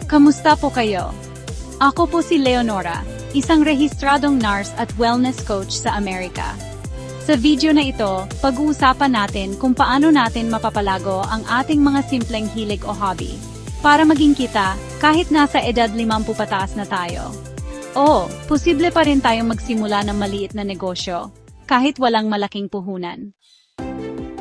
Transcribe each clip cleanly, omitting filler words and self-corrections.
Kamusta po kayo? Ako po si Leonora, isang rehistradong nurse at wellness coach sa Amerika. Sa video na ito, pag-uusapan natin kung paano natin mapapalago ang ating mga simpleng hilig o hobby para maging kita kahit nasa edad 50 pataas na tayo. Oo, posible pa rin tayong magsimula ng maliit na negosyo kahit walang malaking puhunan.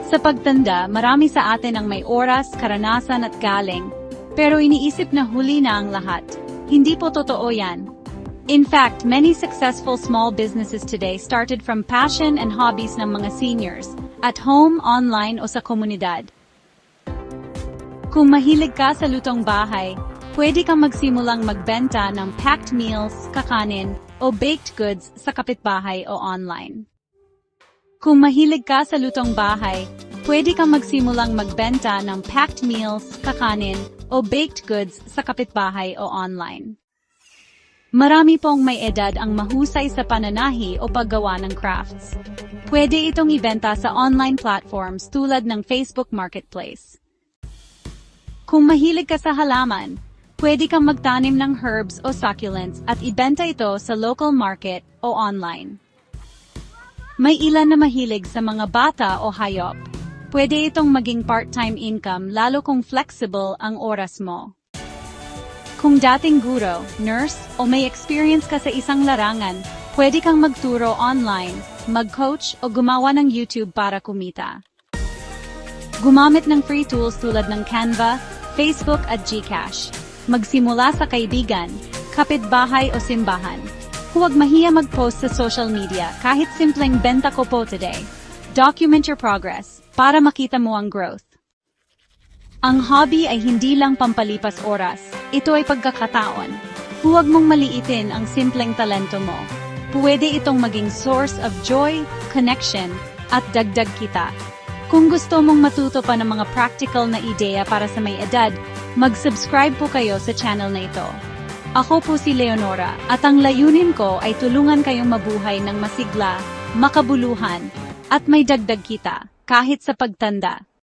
Sa pagtanda, marami sa atin ang may oras, karanasan at galing, pero iniisip na huli na ang lahat. Hindi po totoo yan. In fact, many successful small businesses today started from passion and hobbies ng mga seniors, at home, online o sa komunidad. Kung mahilig ka sa lutong bahay, pwede kang magsimulang magbenta ng packed meals, kakanin, o baked goods sa kapitbahay o online. Kung mahilig ka sa lutong bahay, pwede kang magsimulang magbenta ng packed meals, kakanin, o baked goods sa kapitbahay o online. Marami pong may edad ang mahusay sa pananahi o paggawa ng crafts. Pwede itong ibenta sa online platforms tulad ng Facebook Marketplace. Kung mahilig ka sa halaman, pwede kang magtanim ng herbs o succulents at ibenta ito sa local market o online. May ilan na mahilig sa mga bata o hayop. Pwede itong maging part-time income lalo kung flexible ang oras mo. Kung dating guro, nurse, o may experience ka sa isang larangan, pwede kang magturo online, mag-coach o gumawa ng YouTube para kumita. Gumamit ng free tools tulad ng Canva, Facebook at GCash. Magsimula sa kaibigan, kapitbahay o simbahan. Huwag mahiya mag-post sa social media kahit simpleng benta ko po today. Document your progress para makita mo ang growth. Ang hobby ay hindi lang pampalipas oras, ito ay pagkakataon. Huwag mong maliitin ang simpleng talento mo. Pwede itong maging source of joy, connection, at dagdag kita. Kung gusto mong matuto pa ng mga practical na ideya para sa may edad, mag-subscribe po kayo sa channel na ito. Ako po si Leonora, at ang layunin ko ay tulungan kayong mabuhay ng masigla, makabuluhan, at may dagdag kita, kahit sa pagtanda.